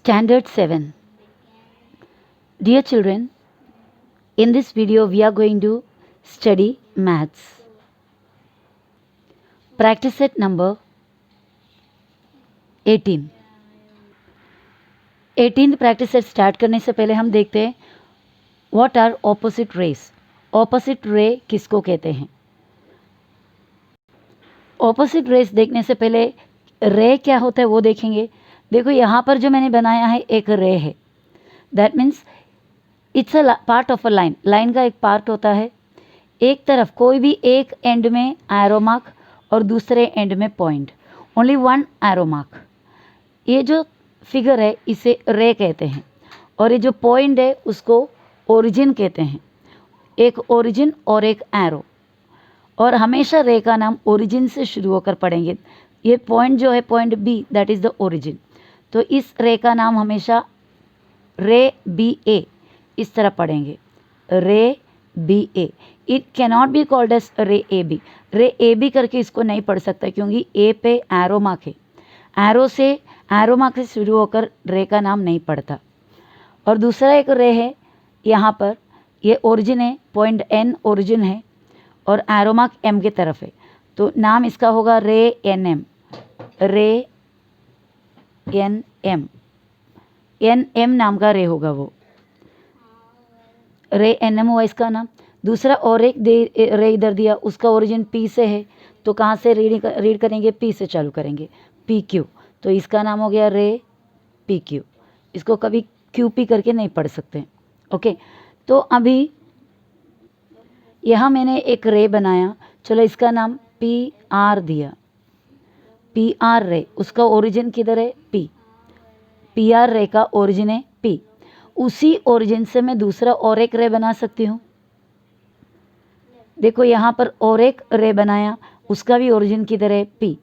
Standard 7. Dear children, in this video we are going to study maths. Practice set number 18. 18th practice set start करने से पहले हम देखते हैं what are opposite rays. Opposite ray किसको कहते हैं? ऑपोजिट रेस देखने से पहले रे क्या होता है वो देखेंगे. देखो यहाँ पर जो मैंने बनाया है एक रे है. That means it's a part of a line. Line का एक पार्ट होता है. एक तरफ कोई भी एक एंड में एरो मार्क और दूसरे एंड में point. Only one arrow mark. ये जो फिगर है इसे रे कहते हैं और ये जो पॉइंट है उसको ओरिजिन कहते हैं. एक ओरिजिन और एक एरो. और हमेशा रे का नाम ओरिजिन से शुरू होकर पढ़ेंगे. ये पॉइंट जो है point B that is the origin. तो इस रे का नाम हमेशा रे बी ए इस तरह पढ़ेंगे. Ray B A. It cannot be called as ray A B. रे ए बी करके इसको नहीं पढ़ सकता क्योंकि ए पे एरो मार्क है. एरो मार्क से शुरू होकर रे का नाम नहीं पढ़ता. और दूसरा एक रे है यहाँ पर. ये ओरिजिन है. पॉइंट एन ओरिजिन है और एरो मार्क एम के तरफ है. तो नाम इसका होगा रे एन एम. रे एन एम. एन एम नाम का रे होगा वो. रे एन एम हुआ इसका नाम. दूसरा और एक रे इधर दिया उसका ओरिजिन पी से है. तो कहाँ से रीड करेंगे? पी से चालू करेंगे. P Q. तो इसका नाम हो गया रे पी क्यू. इसको कभी क्यू पी करके नहीं पढ़ सकते. ओके. तो अभी यहाँ मैंने एक रे बनाया. चलो इसका नाम पी आर दिया. पी आर रे. उसका ओरिजिन किधर है? पी. पी आर रे का ओरिजिन है पी. उसी ओरिजिन से मैं दूसरा और एक रे बना सकती हूँ. देखो यहाँ पर और एक रे बनाया. उसका भी ओरिजिन किधर है? पी.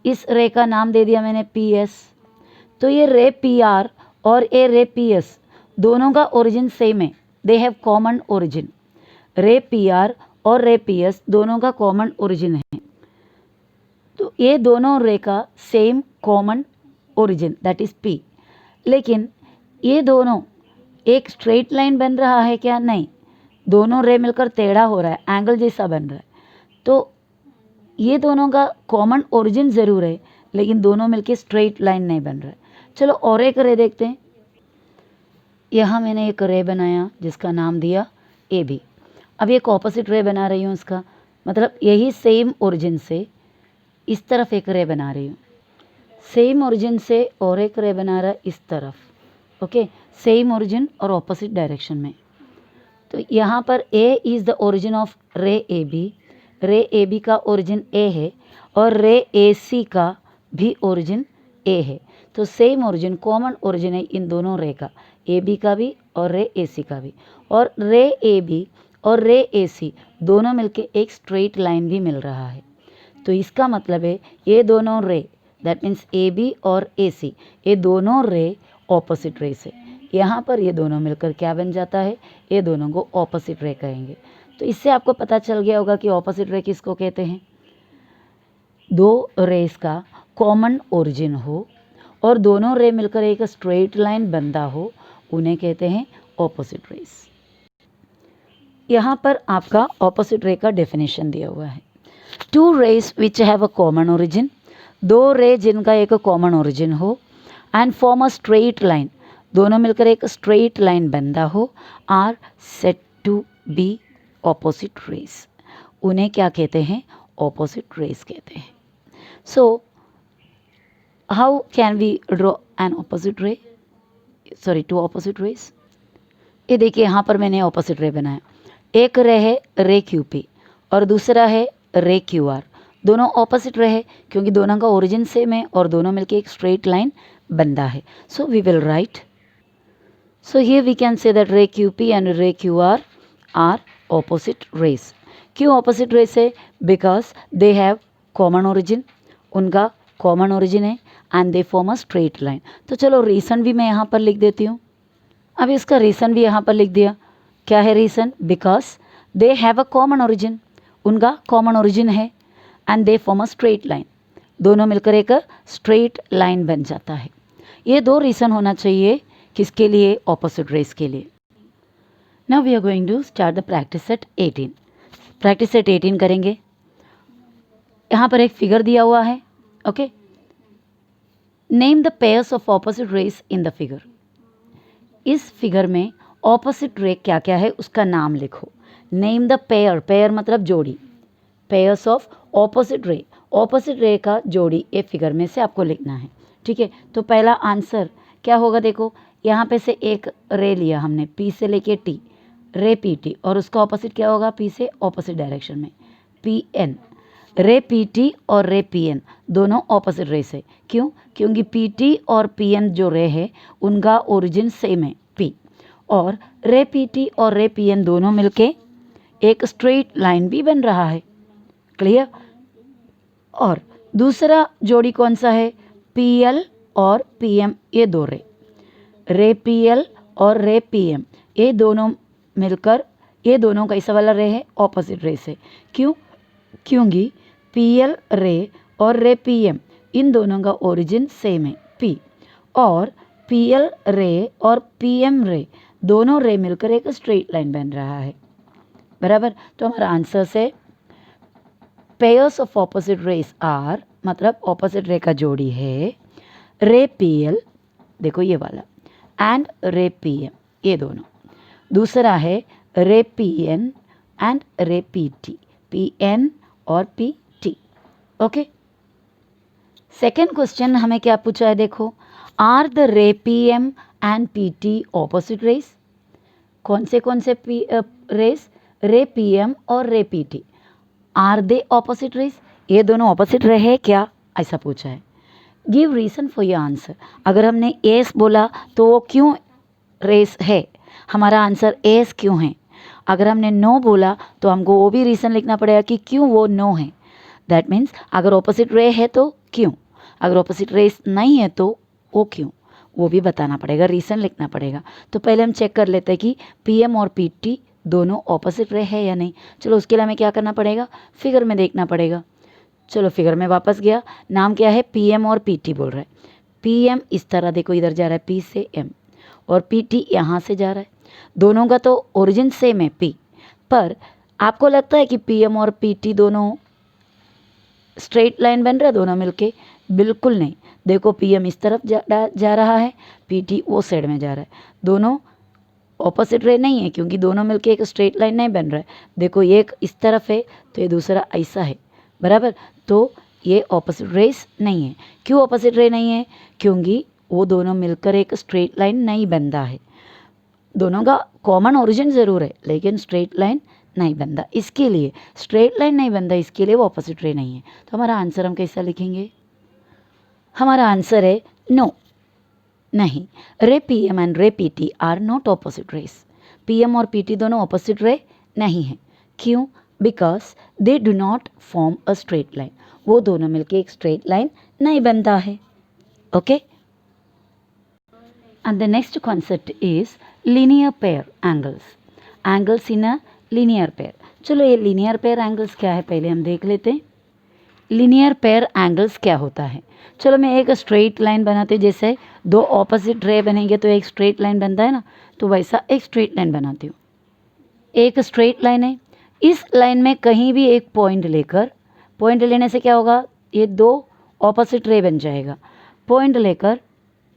इस रे का नाम दे दिया मैंने पी एस. तो ये रे पी आर और ये रे पी एस दोनों का ओरिजिन सेम है. They have common origin. रे पी आर और रे पी एस दोनों का कॉमन ओरिजिन है. तो ये दोनों रे का same common origin that is P. लेकिन ये दोनों एक स्ट्रेट लाइन बन रहा है क्या? नहीं. दोनों रे मिलकर टेढ़ा हो रहा है. एंगल जैसा बन रहा है. तो ये दोनों का कॉमन ओरिजिन ज़रूर है लेकिन दोनों मिलकर स्ट्रेट लाइन नहीं बन रहा है. चलो और एक रे देखते हैं. यहाँ मैंने एक रे बनाया जिसका नाम दिया ए बी. अब एक ऑपोजिट रे बना रही हूँ. इसका मतलब यही सेम ओरिजिन से इस तरफ एक रे बना रही हूँ. सेम ओरिजिन से और एक रे बना रहा इस तरफ. ओके. सेम ओरिजिन और ऑपोजिट डायरेक्शन में. तो यहाँ पर A is the origin of ray A B. रे ए बी का ओरिजिन ए है और रे ए सी का भी ओरिजिन ए है. तो सेम ओरिजिन कॉमन ओरिजिन है इन दोनों रे का. ए बी का भी और रे ए सी का भी. और रे ए बी और रे ए सी दोनों मिलके एक स्ट्रेट लाइन भी मिल रहा है. तो इसका मतलब है ये दोनों रे दैट मीन्स ए बी और ए सी ये दोनों रे ऑपोजिट रेस है. यहाँ पर ये दोनों मिलकर क्या बन जाता है? ये दोनों को ऑपोजिट रे कहेंगे. तो इससे आपको पता चल गया होगा कि ऑपोजिट रे किसको कहते हैं. दो रेस का कॉमन ओरिजिन हो और दोनों रे मिलकर एक स्ट्रेट लाइन बनता हो उन्हें कहते हैं ऑपोजिट रेस. यहाँ पर आपका ऑपोजिट रे का डेफिनेशन दिया हुआ है. Two rays which have a common origin. दो रे जिनका एक कॉमन ओरिजिन हो and form a straight line. दोनों मिलकर एक स्ट्रेट लाइन बनता हो are set to be opposite rays. उन्हें क्या कहते हैं? ऑपोजिट रेस कहते हैं. So how can we draw an opposite ray? Sorry two opposite rays. ये देखिए यहाँ पर मैंने ऑपोजिट रे बनाया. एक रे है रे क्यू पी और दूसरा है रे क्यू आर. दोनों ऑपोजिट रे है क्योंकि दोनों का ओरिजिन सेम है और दोनों मिलकर एक स्ट्रेट लाइन बनता है. So we will write. So here we can say that ray QP and ray QR are opposite rays. क्यों opposite rays है? Because they have common origin. उनका common origin है and they form a straight line. तो चलो reason भी मैं यहाँ पर लिख देती हूँ. अब इसका रीज़न भी यहाँ पर लिख दिया. क्या है reason? Because they have a common origin. उनका common origin है and they form a straight line. दोनों मिलकर एक straight line बन जाता है. ये दो रीज़न होना चाहिए किसके लिए, ऑपोजिट रेस के लिए। Now we are going to start the practice set 18। Practice set 18 करेंगे। यहाँ पर एक फिगर दिया हुआ है, okay. Name the pairs of opposite rays in the figure. इस फिगर में ऑपोजिट रे क्या क्या है उसका नाम लिखो। नेम द पेयर, पेयर मतलब जोड़ी, पेयर्स ऑफ ऑपोजिट रे, ऑपोजिट रे का जोड़ी ये फिगर में से आपको लिखना है, ठीक है। तो पहला आंसर क्या होगा, देखो यहाँ पे से एक रे लिया हमने, पी से लेके टी, रे पी टी, और उसका ऑपोजिट क्या होगा, पी से ऑपोजिट डायरेक्शन में पी एन। रे पी टी और रे पी एन दोनों ऑपोजिट रेस है, क्यों, क्योंकि पी टी और पी एन जो रे है उनका ओरिजिन सेम है पी, और रे पी टी और रे पी एन दोनों मिलके एक स्ट्रेट लाइन भी बन रहा है, क्लियर। और दूसरा जोड़ी कौन सा है, पी एल और पी एम, ये दो रे पी एल और रे पी एम ये दोनों मिलकर ये दोनों कैसा वाला रे है, ऑपोजिट रे से, क्यों, क्योंकि पी एल रे और रे पी एम इन दोनों का ओरिजिन सेम है पी, और पी एल रे और पी एम रे दोनों रे मिलकर एक स्ट्रेट लाइन बन रहा है, बराबर। तो हमारा आंसर से pairs of opposite rays are, मतलब ऑपोजिट रे का जोड़ी है रे पी एल, देखो ये वाला, एंड रे पी एम, ये दोनों। दूसरा है ray P N and ray P T, P N और P T, okay. Second question हमें क्या पूछा है, देखो, are the ray P M and P T opposite rays. कौन से रेस, रे पी एम और ray P T, are they opposite rays, ये दोनों ऑपोजिट रे है क्या, ऐसा पूछा है। Give reason for your answer. अगर हमने एस बोला तो वो क्यों रेस है, हमारा आंसर एस क्यों है। अगर हमने नो बोला तो हमको वो भी रीज़न लिखना पड़ेगा कि क्यों वो नो है। दैट मीन्स अगर ऑपोजिट रे है तो क्यों, अगर ऑपोजिट रेस नहीं है तो वो क्यों, वो भी बताना पड़ेगा, रीज़न लिखना पड़ेगा। तो पहले हम चेक कर लेते हैं कि पी एम और पी टी दोनों ऑपोजिट रे है या नहीं। चलो उसके लिए हमें क्या करना पड़ेगा, फिगर में देखना पड़ेगा। चलो फिगर में वापस गया, नाम क्या है, पी एम और पी टी बोल रहा है। पी एम इस तरह देखो इधर जा रहा है पी से एम, और पी टी यहाँ से जा रहा है, दोनों का तो ओरिजिन सेम है पी, पर आपको लगता है कि पी एम और पी टी दोनों स्ट्रेट लाइन बन रहा है दोनों मिलके, बिल्कुल नहीं। देखो पी एम इस तरफ जा रहा है, पी टी वो साइड में जा रहा है, दोनों ऑपोजिट रे नहीं है क्योंकि दोनों मिलके एक स्ट्रेट लाइन नहीं बन रहा है। देखो ये एक इस तरफ है तो ये दूसरा ऐसा है, बराबर। तो ये ऑपोजिट रेस नहीं है। क्यों ऑपोजिट रे नहीं है, क्योंकि वो दोनों मिलकर एक स्ट्रेट लाइन नहीं बनता है। दोनों का कॉमन ओरिजिन ज़रूर है लेकिन स्ट्रेट लाइन नहीं बनता, इसके लिए स्ट्रेट लाइन नहीं बनता, इसके लिए वो ऑपोजिट रे नहीं है। तो हमारा आंसर हम कैसा लिखेंगे, हमारा आंसर है नो, नहीं। Ray P M and ray P T are not opposite rays. P M और पी टी दोनों ऑपोजिट रे नहीं है, क्यों, because they do not form a straight line, वो दोनों मिलके एक स्ट्रेट लाइन नहीं बनता है, okay. And the next concept is linear pair angles. Angles in a linear pair. चलो ये linear pair angles क्या है पहले हम देख लेते हैं। linear pair angles क्या होता है, चलो मैं एक स्ट्रेट लाइन बनाती, जैसे दो ऑपोजिट रे बनेंगे तो एक स्ट्रेट लाइन बनता है ना, तो वैसा एक स्ट्रेट लाइन बनाती हूँ। एक स्ट्रेट लाइन है, इस लाइन में कहीं भी एक पॉइंट लेकर, पॉइंट लेने से क्या होगा, ये दो ऑपोजिट रे बन जाएगा। पॉइंट लेकर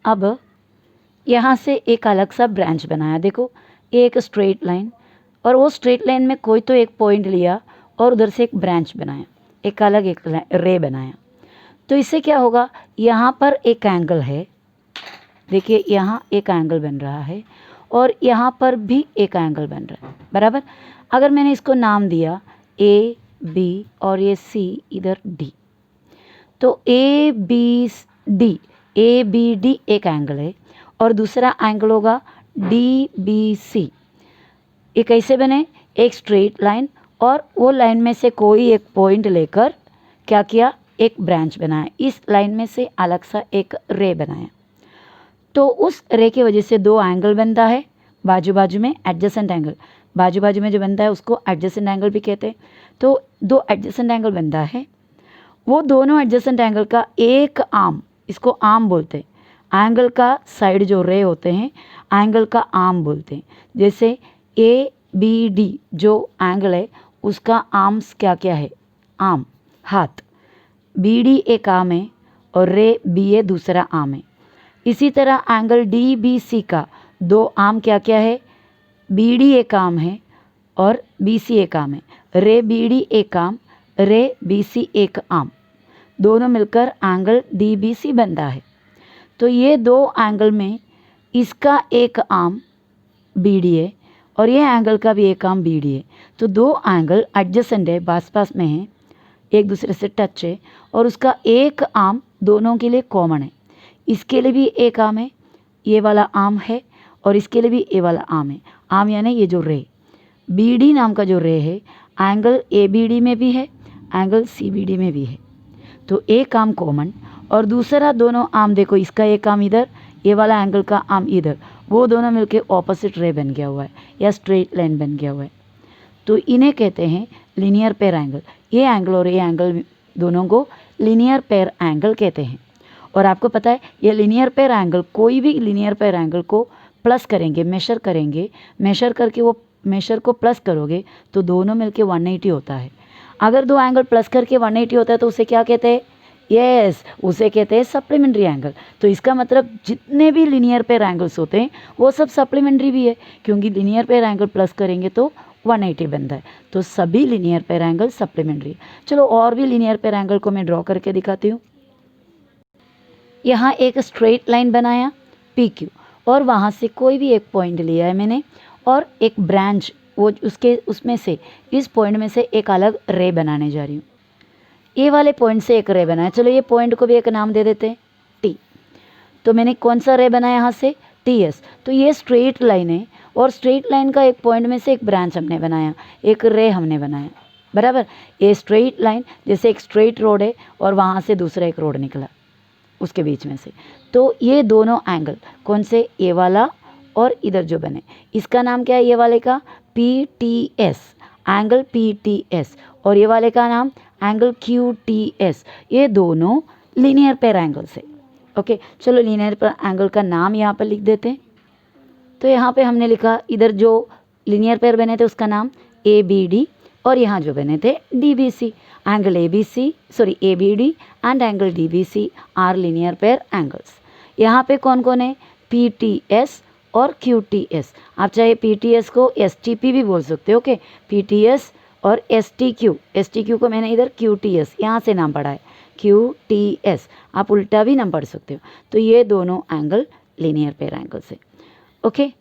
अब यहाँ से एक अलग सा ब्रांच बनाया, देखो ये एक स्ट्रेट लाइन, और वो स्ट्रेट लाइन में कोई तो एक पॉइंट लिया और उधर से एक ब्रांच बनाया, एक अलग एक रे बनाया। तो इससे क्या होगा, यहाँ पर एक एंगल है, देखिए यहाँ एक एंगल बन रहा है और यहाँ पर भी एक एंगल बन रहा है, बराबर। अगर मैंने इसको नाम दिया ए बी और ये सी इधर डी, तो ए बी डी एक एंगल है और दूसरा एंगल होगा डी बी सी। ये कैसे बने, एक स्ट्रेट लाइन और वो लाइन में से कोई एक पॉइंट लेकर क्या किया, एक ब्रांच बनाया, इस लाइन में से अलग सा एक रे बनाया। तो उस रे की वजह से दो एंगल बनता है बाजू बाजू में, एडजेसेंट एंगल, बाजू बाजू में जो बनता है उसको एडजेसेंट एंगल भी कहते हैं। तो दो एडजेसेंट एंगल बनता है, वो दोनों एडजेसेंट एंगल का एक आर्म, इसको आर्म बोलते हैं, एंगल का साइड जो रे होते हैं एंगल का आर्म बोलते हैं। जैसे ए बी डी जो एंगल है उसका आर्म्स क्या क्या है, आर्म हाथ, बी डी एक आर्म है और रे बी ए दूसरा आर्म है। इसी तरह एंगल डी बी सी का दो आर्म क्या क्या है, बी डी एक आर्म है और बी सी एक आर्म है, रे बी डी एक आर्म, रे बी सी एक आर्म, दोनों मिलकर एंगल डी बी सी बनता है। तो ये दो एंगल में इसका एक आर्म बी डी है और ये एंगल का भी एक आर्म बी डी है। तो दो एंगल एडजेसेंट है, पास पास में है, एक दूसरे से टच है और उसका एक आर्म दोनों के लिए कॉमन है। इसके लिए भी एक आर्म है, ये वाला आर्म है और इसके लिए भी ये वाला आर्म है। आर्म यानी ये जो रे बी डी नाम का जो रे है एंगल ए बी डी में भी है, एंगल सी बी डी में भी है। तो एक आर्म कॉमन और दूसरा दोनों आर्म देखो, इसका एक आर्म इधर, ये वाला एंगल का आर्म इधर, वो दोनों मिलके ऑपोजिट रे बन गया हुआ है या स्ट्रेट लाइन बन गया हुआ है। तो इन्हें कहते हैं लीनियर पेयर एंगल। ये एंगल और ये एंगल दोनों को लीनियर पेयर एंगल कहते हैं। और आपको पता है ये लीनियर पेयर एंगल, कोई भी लीनियर पेयर एंगल को प्लस करेंगे, मेशर करेंगे, मेशर करके वो मेशर को प्लस करोगे तो दोनों मिलके 180 होता है। अगर दो एंगल प्लस करके 180 होता है तो उसे क्या कहते हैं, यस उसे कहते हैं सप्लीमेंट्री एंगल। तो इसका मतलब जितने भी लीनियर पेयर एंगल्स होते हैं वो सब सप्लीमेंट्री भी है, क्योंकि लीनियर पेयर एंगल प्लस करेंगे तो 180 बनता है। तो सभी लीनियर पेयर एंगल सप्लीमेंट्री। चलो और भी लीनियर पेयर एंगल को मैं ड्रॉ करके दिखाती हूँ। यहाँ एक स्ट्रेट लाइन बनाया पी क्यू और वहाँ से कोई भी एक पॉइंट लिया है मैंने और एक ब्रांच, वो उसमें से इस पॉइंट में से एक अलग रे बनाने जा रही हूँ। ये वाले पॉइंट से एक रे बनाया, चलो ये पॉइंट को भी एक नाम दे देते हैं टी। तो मैंने कौन सा रे बनाया यहाँ से, टी एस। तो ये स्ट्रेट लाइन है और स्ट्रेट लाइन का एक पॉइंट में से एक ब्रांच हमने बनाया, एक रे हमने बनाया, बराबर। ये स्ट्रेट लाइन जैसे एक स्ट्रेट रोड है और वहाँ से दूसरा एक रोड निकला उसके बीच में से। तो ये दोनों एंगल कौन से, ये वाला और इधर जो बने, इसका नाम क्या है, ये वाले का P T S, angle P T S, और ये वाले का नाम एंगल क्यू टी एस। ये दोनों लीनियर पेयर एंगल्स है। ओके, चलो लीनियर पेयर एंगल का नाम यहाँ पर लिख देते हैं। तो यहाँ पे हमने लिखा, इधर जो लीनियर पेयर बने थे उसका नाम ए बी डी और यहाँ जो बने थे D B C. Angle A B C, sorry A B D and angle D B C are linear pair angles. यहाँ पे कौन कौन है, पी टी एस और क्यू टी एस। आप चाहे पी टी एस को एस टी पी भी बोल सकते हो। ओके, पी टी एस और एस टी क्यू को मैंने इधर क्यू टी एस यहाँ से नाम पढ़ा है, क्यू टी एस। आप उल्टा भी नाम पढ़ सकते हो। तो ये दोनों एंगल लीनियर पेयर एंगल्स है। ओके,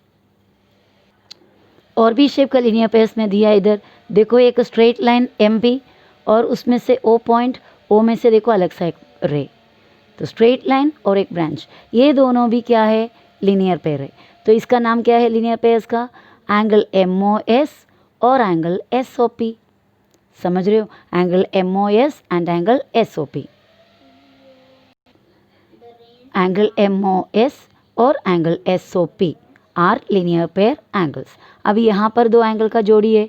और भी शेप का लीनियर पेयर्स में दिया है इधर देखो, एक स्ट्रेट लाइन एम पी और उसमें से ओ पॉइंट, ओ में से देखो अलग सा एक रे। तो स्ट्रेट लाइन और एक ब्रांच, ये दोनों भी क्या है, लीनियर पेयर है। तो इसका नाम क्या है लीनियर पेयर्स का, एंगल एम ओ एस और एंगल एस ओ पी। समझ रहे हो, angle M O S and angle S O P, angle M O S और angle S O P are linear pair angles. अभी यहाँ पर दो एंगल का जोड़ी है,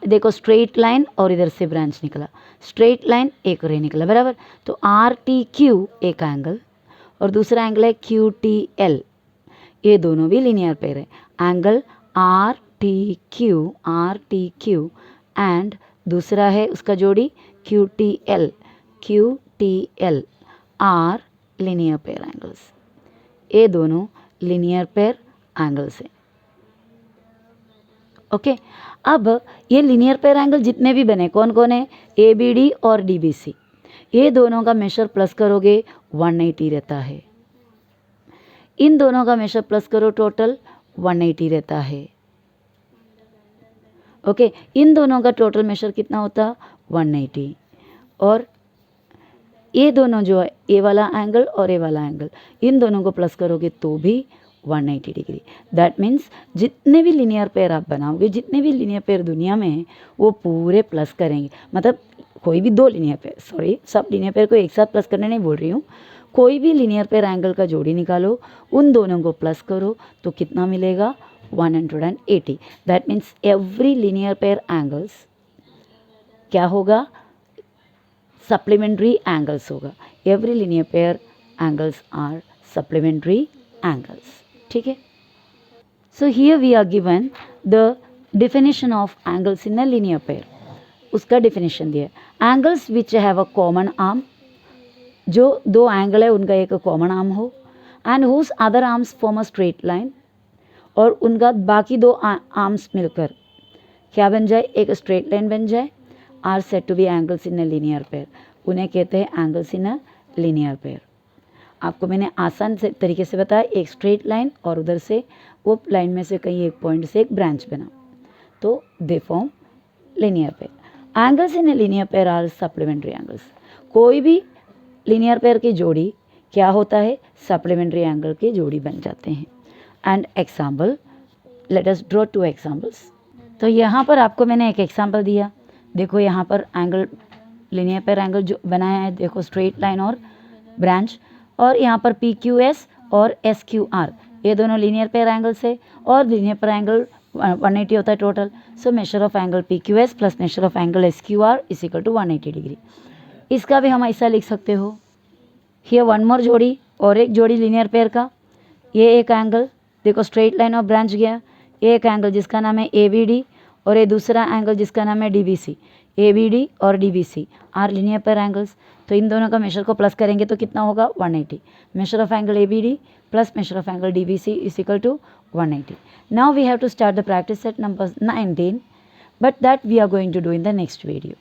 देखो स्ट्रेट लाइन और इधर से ब्रांच निकला, स्ट्रेट लाइन एक रे निकला, बराबर। तो आर टी क्यू एक एंगल और दूसरा एंगल है क्यू टी एल, ये दोनों भी लीनियर पेयर है। Angle R T Q and दूसरा है उसका जोड़ी Q T L R linear pair angles. ये दोनों लीनियर पेयर एंगल्स हैं। ओके, अब ये लीनियर पेयर एंगल जितने भी बने कौन कौन है, ए बी डी और डी बी सी, ये दोनों का मेशर प्लस करोगे 180 रहता है। इन दोनों का मेशर प्लस करो टोटल 180 रहता है। ओके, इन दोनों का टोटल मेशर कितना होता 180। और ये दोनों जो है, ए वाला एंगल और ए वाला एंगल, इन दोनों को प्लस करोगे तो भी 180 डिग्री। दैट मीन्स जितने भी लीनियर पेयर आप बनाओगे, जितने भी लीनियर पेयर दुनिया में हैं वो पूरे प्लस करेंगे। मतलब कोई भी दो लीनियर पेयर, सॉरी सब लीनियर पेयर को एक साथ प्लस करने नहीं बोल रही हूँ, कोई भी लीनियर पेयर एंगल का जोड़ी निकालो, उन दोनों को प्लस करो तो कितना मिलेगा 180। That means every linear pair angles क्या होगा, सप्लीमेंट्री एंगल्स होगा। Every linear pair angles are supplementary angles. ठीक है. So here we are given the definition of angles in a linear pair. उसका definition दिया है. Angles which have a common arm, जो दो एंगल है उनका एक कॉमन आर्म हो, and whose other arms form a straight line, और उनका बाकी दो आर्म्स मिलकर क्या बन जाए, एक स्ट्रेट लाइन बन जाए, are set to be angles in a linear pair. उन्हें कहते हैं angles in a linear pair. आपको मैंने आसान से तरीके से बताया, एक स्ट्रेट लाइन और उधर से वो लाइन में से कहीं एक पॉइंट से एक ब्रांच बना, तो they form linear pair. Angles in a linear pair are supplementary angles. कोई भी लीनियर पेयर की जोड़ी क्या होता है, सप्लीमेंट्री एंगल की जोड़ी बन जाते हैं. And example, let us draw 2 examples. तो यहाँ पर आपको मैंने एक एग्जाम्पल दिया. देखो यहाँ पर एंगल, लीनियर पेयर एंगल जो बनाया है, देखो स्ट्रेट लाइन और ब्रांच, और यहाँ पर पी क्यू एस और एस क्यू आर, ये दोनों लीनियर पेयर एंगल्स है, और लीनियर पेयर एंगल 180 होता है total. So measure of angle P Q S plus measure of angle S Q R is equal to 180 degree. इसका भी हम ऐसा लिख सकते हो, हियर वन मोर जोड़ी, और एक जोड़ी लीनियर पेयर का, ये एक एंगल देखो स्ट्रेट लाइन और ब्रांच गया, ये एक एंगल जिसका नाम है ए बी डी, और ये दूसरा एंगल जिसका नाम है D B C. A B D और D B C are linear pair angles. तो इन दोनों का मेजर को प्लस करेंगे तो कितना होगा, 180. Measure of angle A B D plus measure of angle D B C is equal to 180. Now we have to start the practice set number 19, but that we are going to do in the next video.